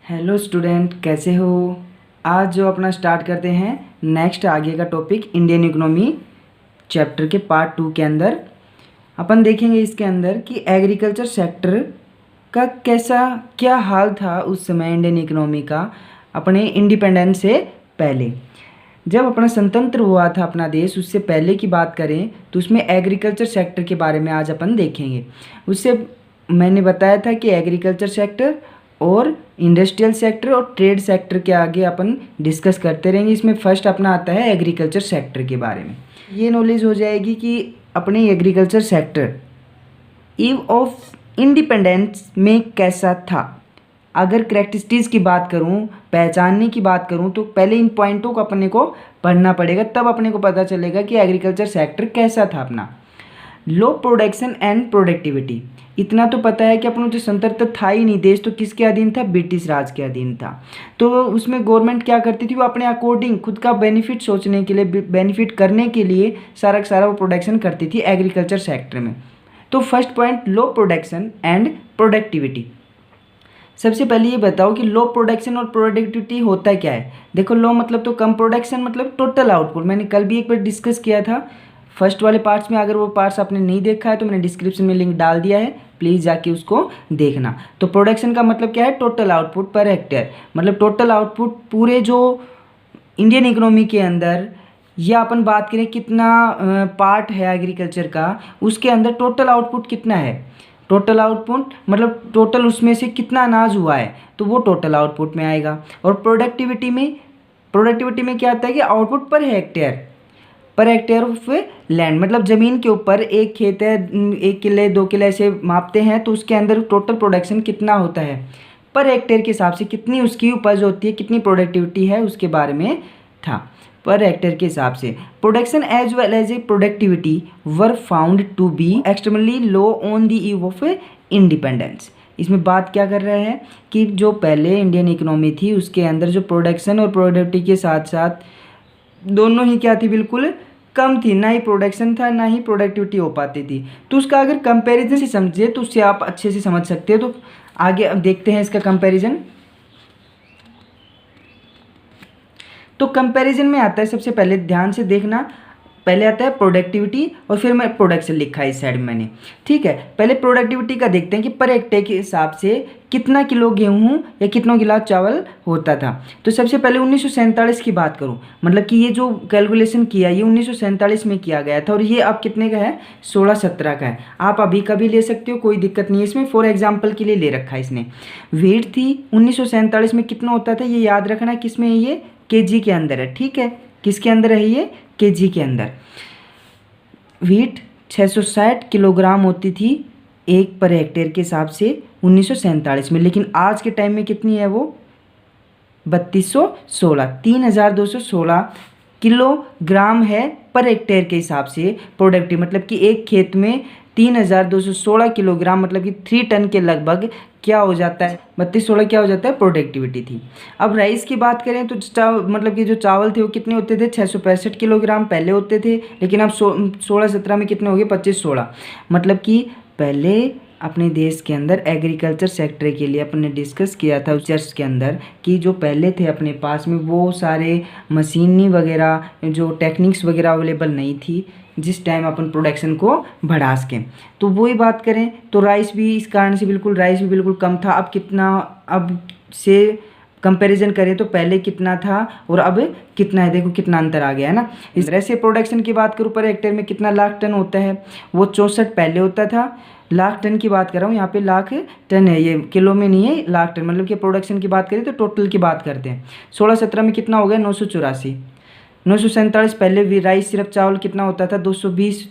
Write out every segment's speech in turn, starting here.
Hello student, कैसे हो। आज जो अपना स्टार्ट करते हैं नेक्स्ट आगे का टॉपिक इंडियन इकोनॉमी चैप्टर के पार्ट 2 के अंदर अपन देखेंगे इसके अंदर कि एग्रीकल्चर सेक्टर का कैसा क्या हाल था उस समय इंडियन इकोनॉमी का अपने इंडिपेंडेंस से पहले। जब अपना स्वतंत्र हुआ था अपना देश, उससे पहले की बात करें तो उसमें एग्रीकल्चर सेक्टर के बारे में आज अपन देखेंगे। उससे मैंने बताया था कि एग्रीकल्चर सेक्टर और इंडस्ट्रियल सेक्टर और ट्रेड सेक्टर के आगे अपन डिस्कस करते रहेंगे। इसमें फर्स्ट अपना आता है एग्रीकल्चर सेक्टर के बारे में। ये नॉलेज हो जाएगी कि अपने agriculture sector ewe of independence में कैसा था। अगर करेक्टरिस्टिक्स की बात करूं, पहचानने की बात करूं, तो पहले इन पॉइंटों को अपने को पढ़ना पड़ेगा, तब अपने को पता चलेगा कि एग्रीकल्चर सेक्टर कैसा था अपना। लो प्रोडक्शन एंड प्रोडक्टिविटी, इतना तो पता है कि अपना जो स्वतंत्र था ही नहीं देश, तो किसके अधीन था, ब्रिटिश राज के अधीन था। तो उसमें गवर्नमेंट क्या करती थी, वो अपने अकॉर्डिंग खुद का बेनिफिट सोचने के लिए, बेनिफिट करने के लिए सारा का सारा वो प्रोडक्शन करती थी एग्रीकल्चर सेक्टर में। तो first point, low production and productivity. सबसे पहले ये बताओ कि लो प्रोडक्शन और प्रोडक्टिविटी होता क्या है। देखो, लो मतलब तो कम, प्रोडक्शन मतलब टोटल आउटपुट। मैंने कल भी एक बार डिस्कस किया था फर्स्ट वाले पार्ट्स में। अगर वो पार्ट्स आपने नहीं देखा है तो मैंने डिस्क्रिप्शन में लिंक डाल दिया है, प्लीज़ जाके उसको देखना। तो प्रोडक्शन का मतलब क्या है, टोटल आउटपुट पर हेक्टेयर, मतलब टोटल आउटपुट पूरे जो इंडियन इकोनॉमी के अंदर, या अपन बात करें कितना पार्ट है एग्रीकल्चर का, उसके अंदर टोटल आउटपुट कितना है। टोटल आउटपुट मतलब टोटल उसमें से कितना अनाज हुआ है, तो वो टोटल आउटपुट में आएगा। और प्रोडक्टिविटी में क्या आता है कि output per hectare of land, मतलब ज़मीन के ऊपर एक खेत है, 1 किले 2 किले ऐसे मापते हैं, तो उसके अंदर टोटल प्रोडक्शन कितना होता है पर हेक्टेयर के हिसाब से, कितनी उसकी उपज होती है, कितनी प्रोडक्टिविटी है, उसके बारे में था पर हेक्टेयर के हिसाब से। Production as well as a productivity were found to be extremely low on the eve of independence. इसमें बात क्या कर रहे हैं कि जो पहले इंडियन इकोनॉमी थी उसके अंदर जो प्रोडक्शन और प्रोडक्टिविटी के साथ साथ दोनों ही क्या थी, बिल्कुल कम थी। ना ही प्रोडक्शन था ना ही प्रोडक्टिविटी हो पाती थी। तो उसका अगर कंपैरिजन से समझे तो उससे आप अच्छे से समझ सकते हो। तो आगे अब देखते हैं इसका कंपैरिजन। तो कंपैरिजन में आता है, सबसे पहले ध्यान से देखना, पहले आता है प्रोडक्टिविटी और फिर मैं प्रोडक्शन लिखा है इस साइड में मैंने, ठीक है। पहले प्रोडक्टिविटी का देखते हैं कि पर हेक्टेयर के हिसाब से कितना किलो गेहूं या कितना गिलास चावल होता था। तो सबसे पहले 1947 की बात करूं, मतलब कि ये जो कैलकुलेशन किया ये 1947 में किया गया था, और ये अब कितने का है, 16-17 का है। आप अभी का भी ले सकते हो, कोई दिक्कत नहीं है इसमें, फॉर एग्जाम्पल के लिए ले रखा है इसने। वेट थी 1947 में कितना होता था, ये याद रखना, किसमें है ये, केजी के अंदर है, ठीक है। किसके अंदर है ये, केजी के अंदर। व्हीट 660 किलोग्राम होती थी एक पर हेक्टेयर के हिसाब से 1947 में, लेकिन आज के टाइम में कितनी है वो, 3216 किलोग्राम है पर हेक्टेयर के हिसाब से प्रोडक्टिव, मतलब कि एक खेत में 3216 किलोग्राम, मतलब कि 3 टन के लगभग क्या हो जाता है, 3216 क्या हो जाता है, प्रोडक्टिविटी थी। अब राइस की बात करें तो मतलब कि जो चावल थे वो कितने होते थे, 665 किलोग्राम पहले होते थे, लेकिन अब 16-17 में कितने हो गए, 25-16। मतलब कि पहले अपने देश के अंदर एग्रीकल्चर सेक्टर के लिए अपन ने डिस्कस किया था चर्च के अंदर कि जो पहले थे अपने पास में वो सारे मशीनी वगैरह जो टेक्निक्स वगैरह अवेलेबल नहीं थी, जिस टाइम अपन प्रोडक्शन को बढ़ा सकें। तो वही बात करें तो राइस भी इस कारण से बिल्कुल, राइस भी बिल्कुल कम था। अब कितना, अब से कंपैरिजन करें तो पहले कितना था और अब कितना है, देखो कितना अंतर आ गया है ना। इस तरह से प्रोडक्शन की बात करूँ पर हेक्टेयर में कितना लाख टन होता है, वो 64 पहले होता था। लाख टन की बात कर रहा हूँ, यहाँ पे लाख टन है, ये किलो में नहीं है, लाख टन, मतलब कि प्रोडक्शन की बात करें तो टोटल की बात करते हैं। 16-17 में कितना हो गया, 984। 947 पहले भी राइस सिर्फ चावल कितना होता था, 220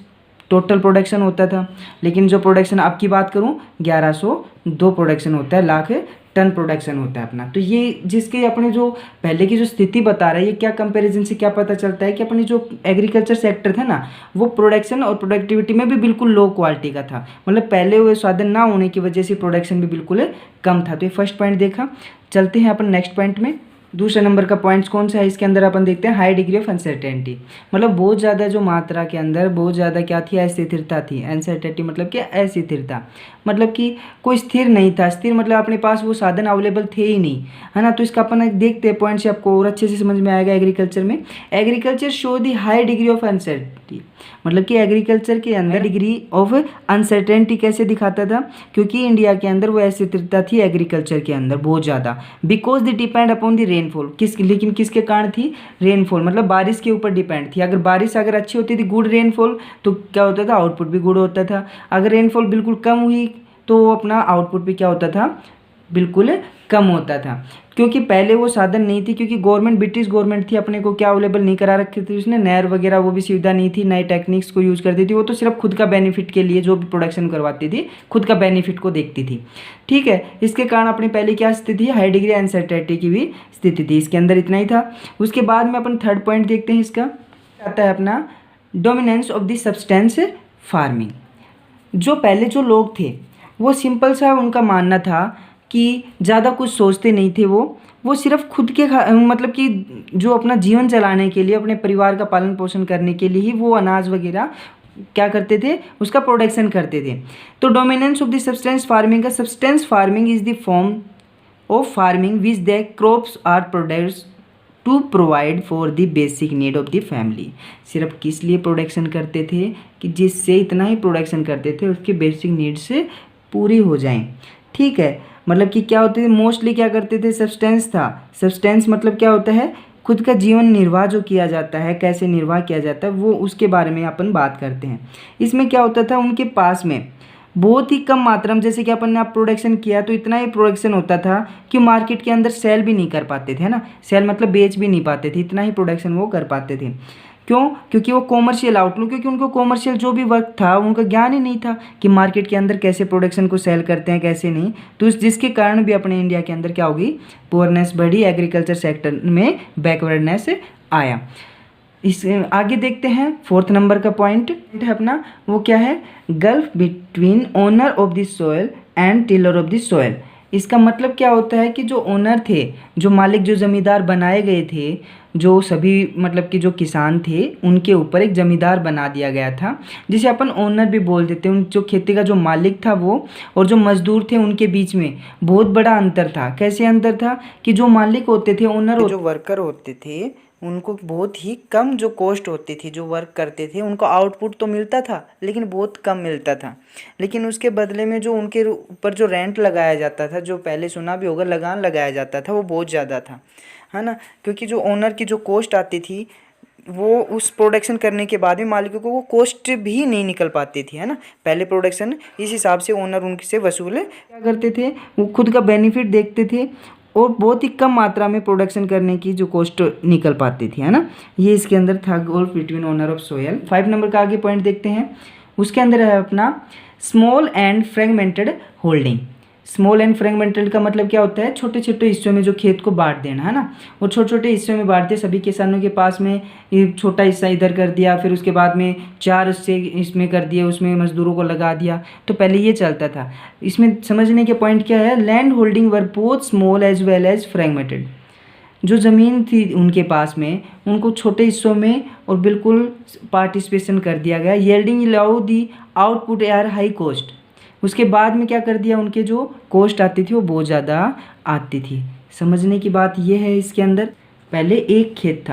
टोटल प्रोडक्शन होता था, लेकिन जो प्रोडक्शन अब की बात करूं 1102 प्रोडक्शन होता है, लाख टन प्रोडक्शन होता है अपना। तो ये जिसके अपने जो पहले की जो स्थिति बता रहा है, ये क्या कंपैरिजन से क्या पता चलता है कि अपने जो एग्रीकल्चर सेक्टर था ना, वो प्रोडक्शन और प्रोडक्टिविटी में भी बिल्कुल लो क्वालिटी का था, मतलब पहले हुए साधन ना होने की वजह से प्रोडक्शन भी बिल्कुल कम था। तो ये फर्स्ट पॉइंट देखा। चलते हैं अपन नेक्स्ट पॉइंट में। दूसरा नंबर का पॉइंट्स कौन सा है इसके अंदर, अपन देखते हैं हाई डिग्री ऑफ अनसर्टेनिटी, मतलब बहुत ज़्यादा जो मात्रा के अंदर बहुत ज़्यादा क्या थी, अस्थिरता थी। अनसर्टेनिटी मतलब क्या, अस्थिरता, मतलब कि कोई स्थिर नहीं था। स्थिर मतलब अपने पास वो साधन अवेलेबल थे ही नहीं, है ना। तो इसका अपन देखते हैं पॉइंट से, आपको और अच्छे से समझ में आएगा। एग्रीकल्चर में, agriculture show the high degree of uncertainty, मतलब कि एग्रीकल्चर के अंदर डिग्री ऑफ अनसर्टेनिटी कैसे दिखाता था, क्योंकि इंडिया के अंदर वो अस्थिरता थी एग्रीकल्चर के अंदर बहुत ज़्यादा। Because the depend upon the rainfall, लेकिन किसके कारण थी, रेनफॉल, मतलब बारिश के ऊपर डिपेंड थी। अगर बारिश अगर अच्छी होती थी, गुड रेनफॉल, तो क्या होता था, आउटपुट भी गुड होता था। अगर रेनफॉल बिल्कुल कम हुई तो अपना आउटपुट भी क्या होता था, बिल्कुल कम होता था। क्योंकि पहले वो साधन नहीं थी, क्योंकि गवर्नमेंट, ब्रिटिश गवर्नमेंट थी, अपने को क्या अवेलेबल नहीं करा रखी थी उसने, नहर वगैरह वो भी सुविधा नहीं थी, नए टेक्निक्स को यूज़ करती थी। वो तो सिर्फ खुद का बेनिफिट के लिए जो भी प्रोडक्शन करवाती थी, खुद का बेनिफिट को देखती थी, ठीक है। इसके कारण अपनी पहले क्या स्थिति, हाई डिग्री अनसर्टेनिटी की भी स्थिति थी। इसके अंदर इतना ही था। उसके बाद में अपन थर्ड पॉइंट देखते हैं। इसका आता है अपना dominance of the substance farming. जो पहले जो लोग थे वो सिंपल सा उनका मानना था कि ज़्यादा कुछ सोचते नहीं थे। वो सिर्फ खुद के मतलब कि जो अपना जीवन चलाने के लिए, अपने परिवार का पालन पोषण करने के लिए ही वो अनाज वगैरह क्या करते थे, उसका प्रोडक्शन करते थे। तो dominance of the substance farming का, substance farming is the form of farming which the crops are produce to provide for the basic need of the family. सिर्फ किस लिए प्रोडक्शन करते थे, कि जिससे इतना ही प्रोडक्शन करते थे उसके बेसिक नीड्स पूरी हो जाएं, ठीक है। मतलब कि क्या होते थे, मोस्टली क्या करते थे, सब्सटेंस था। सब्सटेंस मतलब क्या होता है, खुद का जीवन निर्वाह जो किया जाता है, कैसे निर्वाह किया जाता है, वो उसके बारे में अपन बात करते हैं। इसमें क्या होता था, उनके पास में बहुत ही कम मात्रा में, जैसे कि अपन ने आप प्रोडक्शन किया तो इतना ही प्रोडक्शन होता था कि मार्केट के अंदर सेल भी नहीं कर पाते थे, है ना। सेल मतलब बेच भी नहीं पाते थे, इतना ही प्रोडक्शन वो कर पाते थे। क्यों, क्योंकि वो कॉमर्शियल आउटलुक, क्योंकि उनको कॉमर्शियल जो भी वर्क था उनका ज्ञान ही नहीं था कि मार्केट के अंदर कैसे प्रोडक्शन को सेल करते हैं, कैसे नहीं। तो जिसके कारण भी अपने इंडिया के अंदर क्या होगी, पुअरनेस बढ़ी, एग्रीकल्चर सेक्टर में बैकवर्डनेस आया। इस आगे देखते हैं फोर्थ नंबर का पॉइंट है अपना, वो क्या है, gulf between owner of the soil and tiller of the soil. इसका मतलब क्या होता है कि जो ओनर थे, जो मालिक, जो ज़मींदार बनाए गए थे, जो सभी मतलब कि जो किसान थे उनके ऊपर एक ज़मींदार बना दिया गया था, जिसे अपन ओनर भी बोल देते हैं। उन जो खेती का जो मालिक था वो, और जो मजदूर थे उनके बीच में बहुत बड़ा अंतर था। कैसे अंतर था, कि जो मालिक होते थे, ओनर, जो वर्कर होते थे, उनको बहुत ही कम जो कॉस्ट होती थी, जो वर्क करते थे उनको आउटपुट तो मिलता था लेकिन बहुत कम मिलता था। लेकिन उसके बदले में जो उनके ऊपर जो रेंट लगाया जाता था, जो पहले सुना भी होगा, लगान लगाया जाता था, वो बहुत ज़्यादा था, है ना। क्योंकि जो ओनर की जो कॉस्ट आती थी वो उस प्रोडक्शन करने के बाद में मालिकों को वो कॉस्ट भी नहीं निकल पाती थी, है ना। पहले प्रोडक्शन, इस हिसाब से ओनर उनसे वसूल क्या करते थे, वो खुद का बेनिफिट देखते थे और बहुत ही कम मात्रा में प्रोडक्शन करने की जो कॉस्ट निकल पाती थी, है ना। ये इसके अंदर था golf between owner of soil. 5 number का आगे पॉइंट देखते हैं। उसके अंदर है अपना small and fragmented holding. Small and fragmented का मतलब क्या होता है, छोटे छोटे हिस्सों में जो खेत को बांट देना, है ना। वो छोटे छोटे हिस्सों में बांटते, सभी किसानों के पास में ये छोटा हिस्सा इधर कर दिया, फिर उसके बाद में 4 हिस्से इसमें कर दिए, उसमें मजदूरों को लगा दिया। तो पहले ये चलता था। इसमें समझने के पॉइंट क्या है, land holding were both small as well as fragmented. जो ज़मीन थी उनके पास में, उनको छोटे हिस्सों में और बिल्कुल पार्टिसिपेशन कर दिया गया। येल्डिंग अलाउ दी आउटपुट एयर हाई कॉस्ट। उसके बाद में क्या कर दिया, उनके जो कॉस्ट आती थी वो बहुत ज़्यादा आती थी। समझने की बात ये है इसके अंदर, पहले एक खेत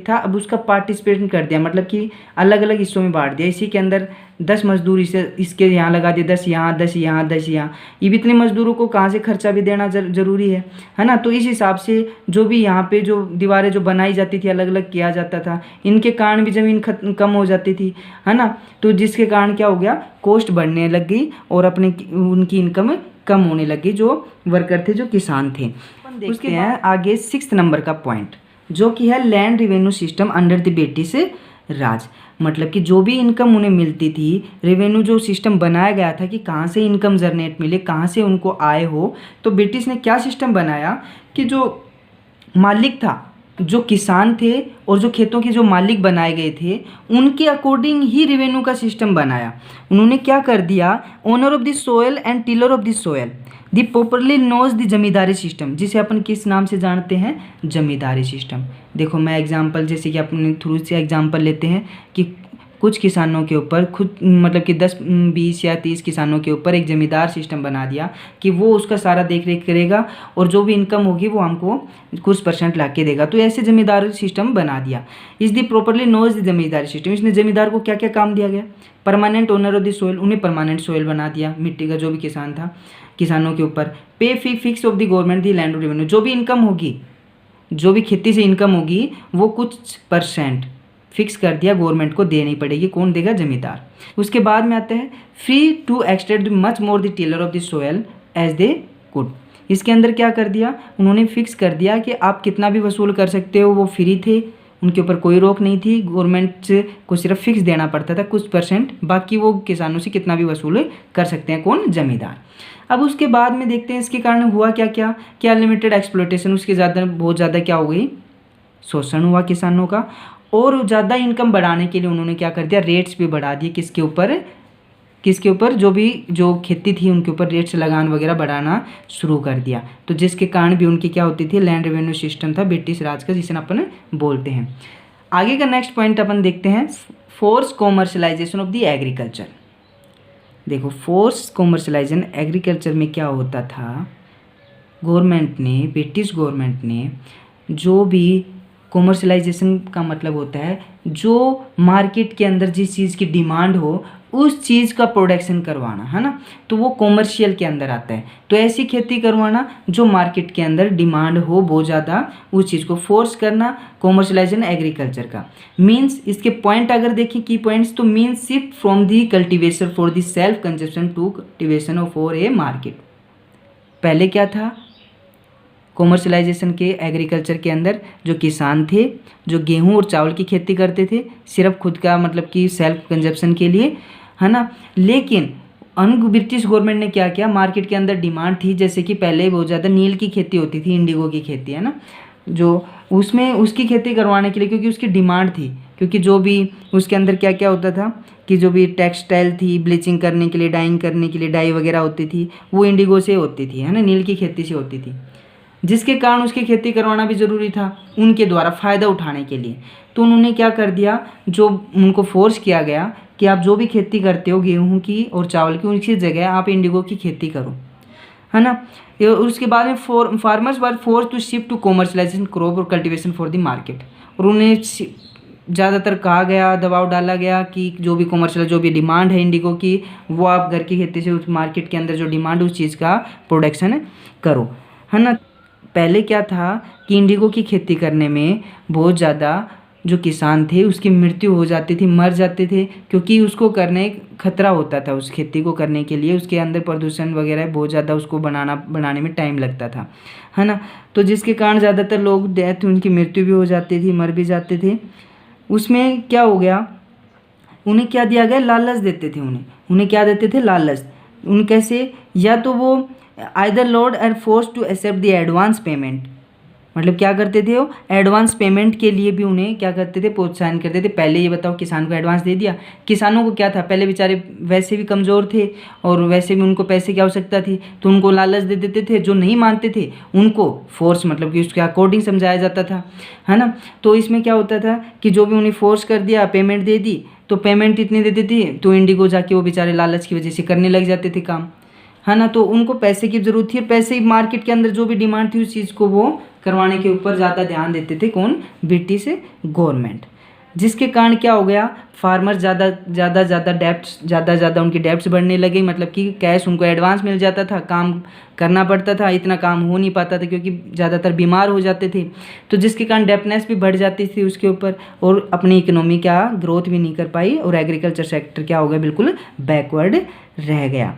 था, अब उसका पार्टिसिपेशन कर दिया, मतलब कि अलग अलग हिस्सों में बांट दिया। इसी के अंदर 10 मजदूर इसके यहाँ लगा दिए, 10 यहाँ, 10 यहाँ, 10 यहाँ। ये भी इतने मजदूरों को कहाँ से खर्चा भी देना ज़रूरी है ना। तो इस हिसाब से जो भी यहाँ पे जो दीवारें जो बनाई जाती थी, अलग अलग किया जाता था, इनके कारण भी ज़मीन कम हो जाती थी, है ना। तो जिसके कारण क्या हो गया, कॉस्ट बढ़ने लग गई और उनकी इनकम कम होने लगी, जो वर्कर थे, जो किसान थे। उसके हैं आगे 6 नंबर का पॉइंट, जो कि है land revenue system under the British Raj. मतलब कि जो भी इनकम उन्हें मिलती थी, रेवेन्यू जो सिस्टम बनाया गया था कि कहाँ से इनकम जनरेट मिले, कहाँ से उनको आय हो। तो ब्रिटिश ने क्या सिस्टम बनाया कि जो मालिक था, जो किसान थे और जो खेतों के जो मालिक बनाए गए थे उनके अकॉर्डिंग ही रेवेन्यू का सिस्टम बनाया। उन्होंने क्या कर दिया, owner of the soil and tiller of the soil the popularly knows the zamindari system, जिसे अपन किस नाम से जानते हैं, जमींदारी सिस्टम। देखो मैं एग्जांपल जैसे कि अपने थ्रू से एग्जांपल लेते हैं कि कुछ किसानों के ऊपर खुद मतलब कि 10 20 या 30 किसानों के ऊपर एक जमींदार सिस्टम बना दिया कि वो उसका सारा देख रेख करेगा और जो भी इनकम होगी वो हमको कुछ % ला के देगा। तो ऐसे जमींदार सिस्टम बना दिया। इस the properly knows the zamindari system, इसने जमींदार को क्या क्या काम दिया गया, permanent owner of the soil, उन्हें परमानेंट सोइल बना दिया, मिट्टी का जो भी किसान था किसानों के ऊपर। Pay fee fix of the government the land revenue, जो भी इनकम होगी, जो भी खेती से इनकम होगी वो कुछ % फिक्स कर दिया गवर्नमेंट को देनी पड़ेगी। कौन देगा, जमींदार। उसके बाद में आता है free to extract much more the tiller of the soil as they could. इसके अंदर क्या कर दिया, उन्होंने फिक्स कर दिया कि आप कितना भी वसूल कर सकते हो, वो फ्री थे, उनके ऊपर कोई रोक नहीं थी। गवर्नमेंट को सिर्फ फिक्स देना पड़ता था कुछ %, बाकी वो किसानों से कितना भी वसूल कर सकते हैं, कौन, जमींदार। अब उसके बाद में देखते हैं इसके कारण हुआ क्या क्या, क्या अनलिमिटेड एक्सप्लॉयटेशन, उसके ज़्यादा बहुत ज़्यादा क्या हो गई, शोषण हुआ किसानों का। और ज़्यादा इनकम बढ़ाने के लिए उन्होंने क्या कर दिया, रेट्स भी बढ़ा दिए, किसके ऊपर, जो खेती थी उनके ऊपर रेट्स लगान वगैरह बढ़ाना शुरू कर दिया। तो जिसके कारण भी उनकी क्या होती थी, लैंड रेवेन्यू सिस्टम था ब्रिटिश राज का, जिसे अपन बोलते हैं। आगे का नेक्स्ट पॉइंट अपन देखते हैं, force commercialisation of the agriculture. देखो फोर्स कॉमर्शलाइजेशन एग्रीकल्चर में क्या होता था, ब्रिटिश गवर्नमेंट ने जो भी कॉमर्शलाइजेशन का मतलब होता है जो मार्केट के अंदर जिस चीज़ की डिमांड हो उस चीज़ का प्रोडक्शन करवाना, है ना, तो वो कॉमर्शियल के अंदर आता है। तो ऐसी खेती करवाना जो मार्केट के अंदर डिमांड हो बहुत ज़्यादा, उस चीज़ को फोर्स करना, कॉमर्शलाइजेशन एग्रीकल्चर का मीन्स। इसके पॉइंट अगर देखें की पॉइंट्स, तो means shift from the cultivation for the self consumption to cultivation for a market. पहले क्या था, कॉमर्शलाइजेशन के एग्रीकल्चर के अंदर जो किसान थे, जो गेहूं और चावल की खेती करते थे सिर्फ खुद का मतलब कि सेल्फ कंजप्शन के लिए, है ना। लेकिन ब्रिटिश गवर्नमेंट ने क्या किया, मार्केट के अंदर डिमांड थी, जैसे कि पहले बहुत ज़्यादा नील की खेती होती थी, इंडिगो की खेती, है ना, जो उसमें उसकी खेती करवाने के लिए, क्योंकि उसकी डिमांड थी, क्योंकि जो भी उसके अंदर क्या क्या होता था कि जो भी टेक्सटाइल थी, ब्लीचिंग करने के लिए, डाइंग करने के लिए डाई वगैरह होती थी, वो इंडिगो से होती थी, है ना, नील की खेती से होती थी, जिसके कारण उसकी खेती करवाना भी ज़रूरी था उनके द्वारा फ़ायदा उठाने के लिए। तो उन्होंने क्या कर दिया, जो उनको फोर्स किया गया कि आप जो भी खेती करते हो गेहूं की और चावल की, उनकी जगह आप इंडिगो की खेती करो, है ना। उसके बाद में farmers were force to shift to commercialisation crop और कल्टिवेशन फॉर द मार्केट। और उन्हें ज़्यादातर कहा गया, दबाव डाला गया कि जो भी कॉमर्शियल जो भी डिमांड है इंडिगो की, वो आप घर की खेती से उस मार्केट के अंदर जो डिमांड उस चीज़ का प्रोडक्शन करो, है ना। पहले क्या था कि इंडिगो की खेती करने में बहुत ज़्यादा जो किसान थे उसकी मृत्यु हो जाती थी, मर जाते थे, क्योंकि उसको करने खतरा होता था, उस खेती को करने के लिए उसके अंदर प्रदूषण वगैरह बहुत ज़्यादा, उसको बनाने में टाइम लगता था, है ना। तो जिसके कारण ज़्यादातर लोग डेथ, उनकी मृत्यु भी हो जाती थी, मर भी जाते थे। उसमें क्या हो गया, उन्हें क्या दिया गया, लालच देते थे, उन्हें क्या देते थे, लालच। उन कैसे, या तो वो either lord are force to accept the advance payment, मतलब क्या करते थे वो, एडवांस पेमेंट के लिए भी उन्हें क्या करते थे, प्रोत्साहन करते थे। पहले ये बताओ, किसान को एडवांस दे दिया, किसानों को क्या था, पहले बेचारे वैसे भी कमज़ोर थे और वैसे भी उनको पैसे की आवश्यकता थी, तो उनको लालच दे देते थे। जो नहीं मानते थे उनको फोर्स मतलब कि उसके अकॉर्डिंग समझाया जाता था, है ना। तो इसमें क्या होता था कि जो भी उन्हें फोर्स कर दिया, पेमेंट दे दी, तो पेमेंट इतनी दे देती तो इंडिगो जाके वो बेचारे लालच की वजह से करने लग जाते थे काम, है ना। तो उनको पैसे की ज़रूरत थी, पैसे मार्केट के अंदर जो भी डिमांड थी उस चीज़ को वो करवाने के ऊपर ज़्यादा ध्यान देते थे, कौन, ब्रिटिश गवर्नमेंट। जिसके कारण क्या हो गया, फार्मर ज़्यादा उनकी डेब्ट्स बढ़ने लगी, मतलब कि कैश उनको एडवांस मिल जाता था, काम करना पड़ता था, इतना काम हो नहीं पाता था क्योंकि ज़्यादातर बीमार हो जाते थे, तो जिसके कारण डेप्टनेस भी बढ़ जाती थी उसके ऊपर, और अपनी इकोनॉमी क्या ग्रोथ भी नहीं कर पाई, और एग्रीकल्चर सेक्टर क्या हो गया, बिल्कुल बैकवर्ड रह गया,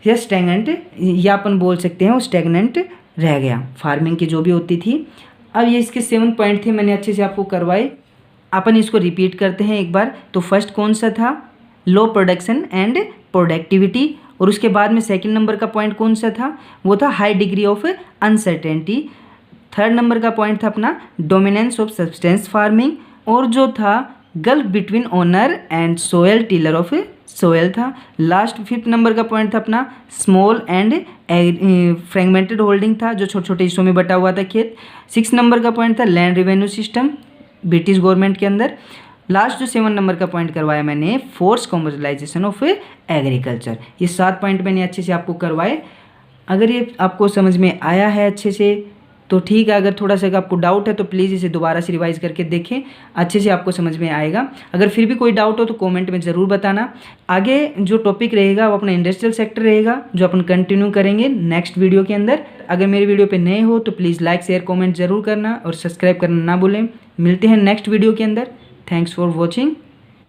या स्टैगनेंट, या अपन बोल सकते हैं वो स्टैगनेंट रह गया, फार्मिंग की जो भी होती थी। अब ये इसके 7 पॉइंट थे, मैंने अच्छे से आपको करवाए, अपन इसको रिपीट करते हैं एक बार। तो फर्स्ट कौन सा था, लो प्रोडक्शन एंड प्रोडक्टिविटी, और उसके बाद में सेकंड नंबर का पॉइंट कौन सा था, वो था high degree of uncertainty. Third number का पॉइंट था अपना डोमिनेंस ऑफ सब्सटेंस फार्मिंग, और जो था gulf between owner and soil tiller of soil था। लास्ट फिफ्थ नंबर का पॉइंट था अपना स्मॉल एंड फ्रेगमेंटेड होल्डिंग था, जो छोटे छोटे हिस्सों में बटा हुआ था खेत। सिक्स नंबर का पॉइंट था land revenue system British government के अंदर। लास्ट जो 7 नंबर का पॉइंट करवाया मैंने फोर्स कॉमर्शलाइजेशन ऑफ एग्रीकल्चर। ये 7 पॉइंट मैंने अच्छे से आपको करवाए। अगर ये आपको समझ में आया है अच्छे से तो ठीक है, अगर थोड़ा सा आपको डाउट है तो प्लीज़ इसे दोबारा से रिवाइज करके देखें, अच्छे से आपको समझ में आएगा। अगर फिर भी कोई डाउट हो तो कमेंट में ज़रूर बताना। आगे जो टॉपिक रहेगा वो अपना इंडस्ट्रियल सेक्टर रहेगा, जो अपन कंटिन्यू करेंगे नेक्स्ट वीडियो के अंदर। अगर मेरे वीडियो पे नए हो तो प्लीज़ लाइक शेयर कमेंट जरूर करना और सब्सक्राइब करना ना भूलें। मिलते हैं नेक्स्ट वीडियो के अंदर। Thanks for watching.